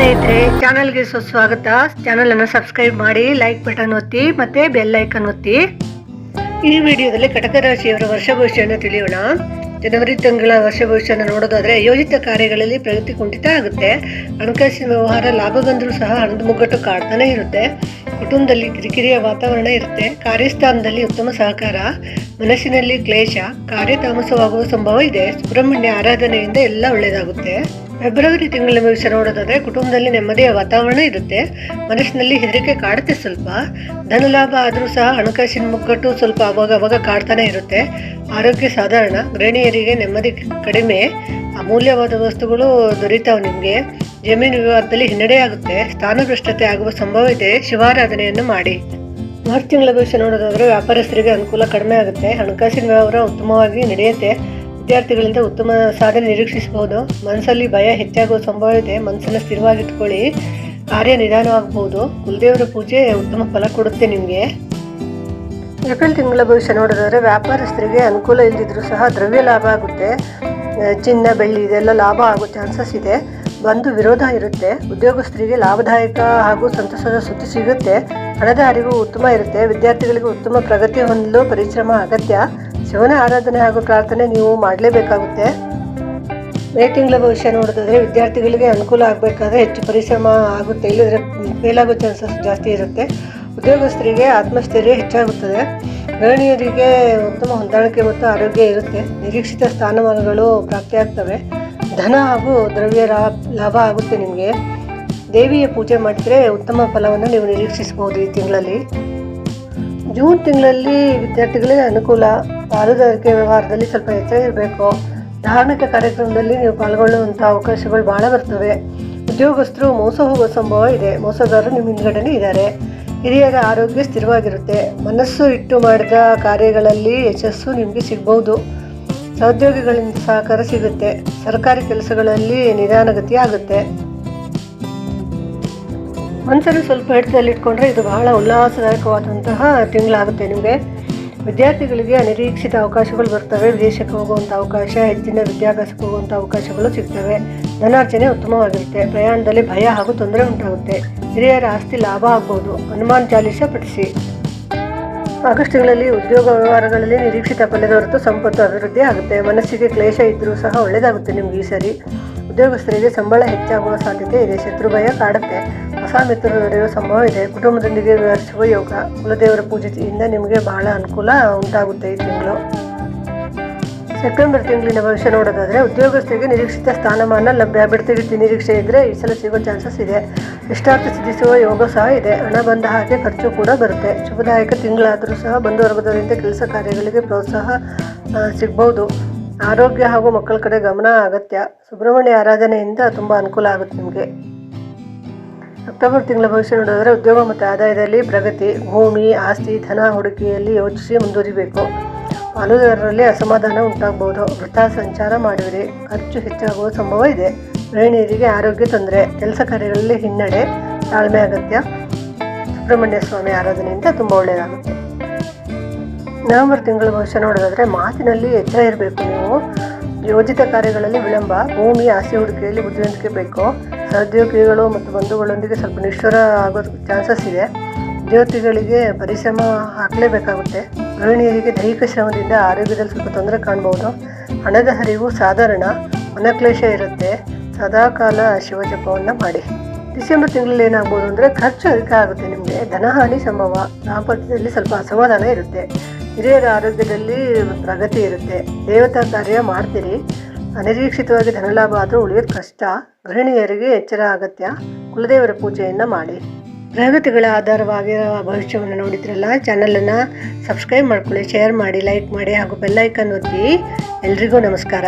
ಸ್ನೇಹಿತರೆ, ಚಾನಲ್ಗೆ ಸುಸ್ವಾಗತ. ಚಾನಲ್ ಅನ್ನು ಸಬ್ಸ್ಕ್ರೈಬ್ ಮಾಡಿ, ಲೈಕ್ ಬಟನ್ ಒತ್ತಿ ಮತ್ತೆ ಬೆಲ್ ಐಕನ್ ಒತ್ತಿ. ಈ ವಿಡಿಯೋದಲ್ಲಿ ಕಟಕ ರಾಶಿಯವರ ವರ್ಷ ಭವಿಷ್ಯವನ್ನು ತಿಳಿಯೋಣ. ಜನವರಿ ತಿಂಗಳ ವರ್ಷ ಭವಿಷ್ಯವನ್ನು ನೋಡೋದಾದ್ರೆ, ಯೋಜಿತ ಕಾರ್ಯಗಳಲ್ಲಿ ಪ್ರಗತಿ ಕುಂಠಿತ ಆಗುತ್ತೆ. ಹಣಕಾಸಿನ ವ್ಯವಹಾರ ಲಾಭ ಬಂದರೂ ಸಹ ಹಣದ ಮುಗ್ಗಟ್ಟು ಕಾಡ್ತಾನೆ ಇರುತ್ತೆ. ಕುಟುಂಬದಲ್ಲಿ ಕಿರಿಕಿರಿಯ ವಾತಾವರಣ ಇರುತ್ತೆ. ಕಾರ್ಯಸ್ಥಾನದಲ್ಲಿ ಉತ್ತಮ ಸಹಕಾರ, ಮನಸ್ಸಿನಲ್ಲಿ ಕ್ಲೇಶ, ಕಾರ್ಯ ತಾಮಸವಾಗುವ ಸಂಭವ ಇದೆ. ಸುಬ್ರಹ್ಮಣ್ಯ ಆರಾಧನೆಯಿಂದ ಎಲ್ಲ ಒಳ್ಳೆಯದಾಗುತ್ತೆ. ಫೆಬ್ರವರಿ ತಿಂಗಳ ಭವಿಷ್ಯ ನೋಡೋದಾದ್ರೆ, ಕುಟುಂಬದಲ್ಲಿ ನೆಮ್ಮದಿಯ ವಾತಾವರಣ ಇರುತ್ತೆ. ಮನಸ್ಸಿನಲ್ಲಿ ಹೆದರಿಕೆ ಕಾಡುತ್ತೆ ಸ್ವಲ್ಪ. ಧನ ಲಾಭ ಆದರೂ ಸಹ ಹಣಕಾಸಿನ ಮುಗ್ಗಟ್ಟು ಸ್ವಲ್ಪ ಅವಾಗ ಕಾಡ್ತಾನೆ ಇರುತ್ತೆ. ಆರೋಗ್ಯ ಸಾಧಾರಣ. ಗೃಹಿಣಿಯರಿಗೆ ನೆಮ್ಮದಿ ಕಡಿಮೆ. ಅಮೂಲ್ಯವಾದ ವಸ್ತುಗಳು ದೊರೀತಾವೆ ನಿಮಗೆ. ಜಮೀನು ವಿವಾದದಲ್ಲಿ ಹಿನ್ನಡೆ ಆಗುತ್ತೆ. ಸ್ಥಾನಭ್ರಷ್ಟತೆ ಆಗುವ ಸಂಭವ ಇದೆ. ಶಿವಾರಾಧನೆಯನ್ನು ಮಾಡಿ. ಮಾರ್ಚ್ ತಿಂಗಳ ಭವಿಷ್ಯ ನೋಡೋದಾದ್ರೆ, ವ್ಯಾಪಾರಸ್ಥರಿಗೆ ಅನುಕೂಲ ಕಡಿಮೆ ಆಗುತ್ತೆ. ಹಣಕಾಸಿನ ವ್ಯವಹಾರ ಉತ್ತಮವಾಗಿ ನಡೆಯುತ್ತೆ. ವಿದ್ಯಾರ್ಥಿಗಳಿಂದ ಉತ್ತಮ ಸಾಧನೆ ನಿರೀಕ್ಷಿಸಬಹುದು. ಮನಸ್ಸಲ್ಲಿ ಭಯ ಹೆಚ್ಚಾಗುವ ಸಂಭವ ಇದೆ. ಮನಸ್ಸನ್ನು ಸ್ಥಿರವಾಗಿಟ್ಕೊಳ್ಳಿ. ಕಾರ್ಯ ನಿಧಾನವಾಗಬಹುದು. ಕುಲದೇವರ ಪೂಜೆ ಉತ್ತಮ ಫಲ ಕೊಡುತ್ತೆ ನಿಮಗೆ. ಏಪ್ರಿಲ್ ತಿಂಗಳ ಭವಿಷ್ಯ ನೋಡೋದಾದ್ರೆ, ವ್ಯಾಪಾರಸ್ಥರಿಗೆ ಅನುಕೂಲ ಇಲ್ಲದಿದ್ರೂ ಸಹ ದ್ರವ್ಯ ಲಾಭ ಆಗುತ್ತೆ. ಚಿನ್ನ ಬೆಳ್ಳಿ ಇದೆಲ್ಲ ಲಾಭ ಆಗೋ ಚಾನ್ಸಸ್ ಇದೆ. ಬಂದು ವಿರೋಧ ಇರುತ್ತೆ. ಉದ್ಯೋಗಸ್ಥರಿಗೆ ಲಾಭದಾಯಕ ಹಾಗೂ ಸಂತಸದ ಸುದ್ದಿ ಸಿಗುತ್ತೆ. ಹಣದ ಅರಿವು ಉತ್ತಮ ಇರುತ್ತೆ. ವಿದ್ಯಾರ್ಥಿಗಳಿಗೆ ಉತ್ತಮ ಪ್ರಗತಿ ಹೊಂದಲು ಪರಿಶ್ರಮ ಅಗತ್ಯ. ಶಿವನ ಆರಾಧನೆ ಹಾಗೂ ಪ್ರಾರ್ಥನೆ ನೀವು ಮಾಡಲೇಬೇಕಾಗುತ್ತೆ. ಮೇ ತಿಂಗಳ ಭವಿಷ್ಯ ನೋಡೋದಾದ್ರೆ, ವಿದ್ಯಾರ್ಥಿಗಳಿಗೆ ಅನುಕೂಲ ಆಗಬೇಕಾದ್ರೆ ಹೆಚ್ಚು ಪರಿಶ್ರಮ ಆಗುತ್ತೆ. ಇಲ್ಲದ್ರೆ ಫೇಲ್ ಆಗೋ ಚಾನ್ಸಸ್ ಜಾಸ್ತಿ ಇರುತ್ತೆ. ಉದ್ಯೋಗಸ್ಥರಿಗೆ ಆತ್ಮಸ್ಥೈರ್ಯ ಹೆಚ್ಚಾಗುತ್ತದೆ. ಗೃಹಿಣಿಯರಿಗೆ ಉತ್ತಮ ಹೊಂದಾಣಿಕೆ ಮತ್ತು ಆರೋಗ್ಯ ಇರುತ್ತೆ. ನಿರೀಕ್ಷಿತ ಸ್ಥಾನಮಾನಗಳು ಪ್ರಾಪ್ತಿಯಾಗ್ತವೆ. ಧನ ಹಾಗೂ ದ್ರವ್ಯ ಲಾಭ ಆಗುತ್ತೆ ನಿಮಗೆ. ದೇವಿಯ ಪೂಜೆ ಮಾಡಿದರೆ ಉತ್ತಮ ಫಲವನ್ನು ನೀವು ನಿರೀಕ್ಷಿಸಬಹುದು ಈ ತಿಂಗಳಲ್ಲಿ. ಜೂನ್ ತಿಂಗಳಲ್ಲಿ ವಿದ್ಯಾರ್ಥಿಗಳಿಗೆ ಅನುಕೂಲ. ಪಾಲುದಾರಿಕೆ ವ್ಯವಹಾರದಲ್ಲಿ ಸ್ವಲ್ಪ ಎಚ್ಚರ ಇರಬೇಕು. ಧಾರ್ಮಿಕ ಕಾರ್ಯಕ್ರಮದಲ್ಲಿ ನೀವು ಪಾಲ್ಗೊಳ್ಳುವಂಥ ಅವಕಾಶಗಳು ಭಾಳ ಬರ್ತವೆ. ಉದ್ಯೋಗಸ್ಥರು ಮೋಸ ಹೋಗುವ ಸಂಭವ ಇದೆ. ಮೋಸಗಾರರು ನಿಮ್ಮ ಹಿಂದ್ಗಡೆನೇ ಇದ್ದಾರೆ. ಹಿರಿಯರ ಆರೋಗ್ಯ ಸ್ಥಿರವಾಗಿರುತ್ತೆ. ಮನಸ್ಸು ಇಟ್ಟು ಮಾಡಿದ ಕಾರ್ಯಗಳಲ್ಲಿ ಯಶಸ್ಸು ನಿಮಗೆ ಸಿಗ್ಬೋದು. ಸಹೋದ್ಯೋಗಿಗಳಿಂದ ಸಹಕಾರ ಸಿಗುತ್ತೆ. ಸರ್ಕಾರಿ ಕೆಲಸಗಳಲ್ಲಿ ನಿಧಾನಗತಿ ಆಗುತ್ತೆ. ಮನಸ್ಸನ್ನು ಸ್ವಲ್ಪ ಹಿಡಿತದಲ್ಲಿಟ್ಕೊಂಡ್ರೆ ಇದು ಬಹಳ ಉಲ್ಲಾಸದಾಯಕವಾದಂತಹ ತಿಂಗಳಾಗುತ್ತೆ ನಿಮಗೆ. ವಿದ್ಯಾರ್ಥಿಗಳಿಗೆ ಅನಿರೀಕ್ಷಿತ ಅವಕಾಶಗಳು ಬರ್ತವೆ. ವಿದೇಶಕ್ಕೆ ಹೋಗುವಂಥ ಅವಕಾಶ, ಹೆಚ್ಚಿನ ವಿದ್ಯಾಭ್ಯಾಸಕ್ಕೆ ಹೋಗುವಂಥ ಅವಕಾಶಗಳು ಸಿಗ್ತವೆ. ಧನಾರ್ಜನೆ ಉತ್ತಮವಾಗಿರುತ್ತೆ. ಪ್ರಯಾಣದಲ್ಲಿ ಭಯ ಹಾಗೂ ತೊಂದರೆ ಉಂಟಾಗುತ್ತೆ. ಹಿರಿಯರ ಆಸ್ತಿ ಲಾಭ ಆಗ್ಬೋದು. ಹನುಮಾನ್ ಚಾಲೀಸ ಪಠಿಸಿ. ಆಗಸ್ಟ್ ತಿಂಗಳಲ್ಲಿ ಉದ್ಯೋಗ ವ್ಯವಹಾರಗಳಲ್ಲಿ ನಿರೀಕ್ಷಿತ ಫಲದ ಹೊರತು ಸಂಪತ್ತು ಅಭಿವೃದ್ಧಿ ಆಗುತ್ತೆ. ಮನಸ್ಸಿಗೆ ಕ್ಲೇಶ ಇದ್ದರೂ ಸಹ ಒಳ್ಳೆಯದಾಗುತ್ತೆ ನಿಮ್ಗೆ ಈ ಸರಿ. ಉದ್ಯೋಗಸ್ಥರಿಗೆ ಸಂಬಳ ಹೆಚ್ಚಾಗುವ ಸಾಧ್ಯತೆ ಇದೆ. ಶತ್ರು ಭಯ ಕಾಡುತ್ತೆ. ಹೊಸ ಮಿತ್ರರು ದೊರೆಯುವ ಸಂಭವ ಇದೆ. ಕುಟುಂಬದೊಂದಿಗೆ ವಿವರಿಸುವ ಯೋಗ. ಕುಲದೇವರ ಪೂಜೆಯಿಂದ ನಿಮಗೆ ಬಹಳ ಅನುಕೂಲ ಉಂಟಾಗುತ್ತೆ ಈ ತಿಂಗಳು. ಸೆಪ್ಟೆಂಬರ್ ತಿಂಗಳಿನ ಭವಿಷ್ಯ ನೋಡೋದಾದರೆ, ಉದ್ಯೋಗಸ್ಥರಿಗೆ ನಿರೀಕ್ಷಿತ ಸ್ಥಾನಮಾನ ಲಭ್ಯ. ಬಡ್ತಿ ನಿರೀಕ್ಷೆ ಇದ್ದರೆ ಈ ಸಲ ಸಿಗೋ ಚಾನ್ಸಸ್ ಇದೆ. ಇಷ್ಟಾರ್ಥ ಸಿದ್ಧಿಸುವ ಯೋಗ ಸಹ ಇದೆ. ಹಣ ಬಂದ ಹಾಗೆ ಖರ್ಚು ಕೂಡ ಬರುತ್ತೆ. ಶುಭದಾಯಕ ತಿಂಗಳಾದರೂ ಸಹ ಬಂಧು ವರ್ಗದವರಿಂದ ಕೆಲಸ ಕಾರ್ಯಗಳಿಗೆ ಪ್ರೋತ್ಸಾಹ ಸಿಗ್ಬೋದು. ಆರೋಗ್ಯ ಹಾಗೂ ಮಕ್ಕಳ ಕಡೆ ಗಮನ ಅಗತ್ಯ. ಸುಬ್ರಹ್ಮಣ್ಯ ಆರಾಧನೆಯಿಂದ ತುಂಬ ಅನುಕೂಲ ಆಗುತ್ತೆ ನಿಮಗೆ. ಅಕ್ಟೋಬರ್ ತಿಂಗಳ ಭವಿಷ್ಯ ನೋಡಿದರೆ, ಉದ್ಯೋಗ ಮತ್ತು ಆದಾಯದಲ್ಲಿ ಪ್ರಗತಿ. ಭೂಮಿ, ಆಸ್ತಿ, ಧನ ಹೂಡಿಕೆಯಲ್ಲಿ ಯೋಚಿಸಿ ಮುಂದುವರಿಬೇಕು. ಪಾಲುದಾರರಲ್ಲಿ ಅಸಮಾಧಾನ ಉಂಟಾಗಬಹುದು. ವೃಥ ಸಂಚಾರ ಮಾಡುವಿರಿ. ಖರ್ಚು ಹೆಚ್ಚಾಗುವ ಸಂಭವ ಇದೆ. ಗೃಹಿಣಿಯರಿಗೆ ಆರೋಗ್ಯ ತೊಂದರೆ. ಕೆಲಸ ಕಾರ್ಯಗಳಲ್ಲಿ ಹಿನ್ನಡೆ. ತಾಳ್ಮೆ ಅಗತ್ಯ. ಸುಬ್ರಹ್ಮಣ್ಯ ಸ್ವಾಮಿ ಆರಾಧನೆಯಿಂದ ತುಂಬ ಒಳ್ಳೆಯದಾಗುತ್ತೆ. ನವೆಂಬರ್ ತಿಂಗಳ ಭವಿಷ್ಯ ನೋಡೋದಾದರೆ, ಮಾತಿನಲ್ಲಿ ಎಚ್ಚರ ಇರಬೇಕು ನೀವು. ಯೋಜಿತ ಕಾರ್ಯಗಳಲ್ಲಿ ವಿಳಂಬ. ಭೂಮಿ, ಆಸ್ತಿ ಹೂಡಿಕೆಯಲ್ಲಿ ಬುದ್ಧಿವಂತಿಕೆ ಬೇಕು. ಸಹೋದ್ಯೋಗಿಗಳು ಮತ್ತು ಬಂಧುಗಳೊಂದಿಗೆ ಸ್ವಲ್ಪ ನಿಷ್ಠುರ ಆಗೋ ಚಾನ್ಸಸ್ ಇದೆ. ಉದ್ಯೋಗಿಗಳಿಗೆ ಪರಿಶ್ರಮ ಹಾಕಲೇಬೇಕಾಗುತ್ತೆ. ಗೃಹಿಣಿಯರಿಗೆ ದೈಹಿಕ ಶ್ರಮದಿಂದ ಆರೋಗ್ಯದಲ್ಲಿ ಸ್ವಲ್ಪ ತೊಂದರೆ ಕಾಣ್ಬೋದು. ಹಣದ ಹರಿವು ಸಾಧಾರಣ. ಮನಕ್ಲೇಶ ಇರುತ್ತೆ. ಸದಾಕಾಲ ಶಿವಜಪವನ್ನು ಮಾಡಿ. ಡಿಸೆಂಬರ್ ತಿಂಗಳಲ್ಲಿ ಏನಾಗ್ಬೋದು ಅಂದರೆ, ಖರ್ಚು ಅಧಿಕ ಆಗುತ್ತೆ ನಿಮಗೆ. ಧನಹಾನಿ ಸಂಭವ. ದಾಂಪತ್ಯದಲ್ಲಿ ಸ್ವಲ್ಪ ಅಸಮಾಧಾನ ಇರುತ್ತೆ. ಹಿರಿಯರ ಆರೋಗ್ಯದಲ್ಲಿ ಪ್ರಗತಿ ಇರುತ್ತೆ. ದೇವತಾ ಕಾರ್ಯ ಮಾಡ್ತೀರಿ. ಅನಿರೀಕ್ಷಿತವಾಗಿ ಧನಲಾಭ ಆದರೂ ಉಳಿಯೋದು ಕಷ್ಟ. ಗೃಹಿಣಿಯರಿಗೆ ಎಚ್ಚರ ಅಗತ್ಯ. ಕುಲದೇವರ ಪೂಜೆಯನ್ನು ಮಾಡಿ. ಗ್ರಹಗತಿಗಳ ಆಧಾರವಾಗಿರುವ ಭವಿಷ್ಯವನ್ನು ನೋಡಿದ್ರಲ್ಲ. ಚಾನಲನ್ನು ಸಬ್ಸ್ಕ್ರೈಬ್ ಮಾಡ್ಕೊಳ್ಳಿ, ಶೇರ್ ಮಾಡಿ, ಲೈಕ್ ಮಾಡಿ ಹಾಗೂ ಬೆಲ್ ಐಕನ್ ಒತ್ತಿ. ಎಲ್ರಿಗೂ ನಮಸ್ಕಾರ.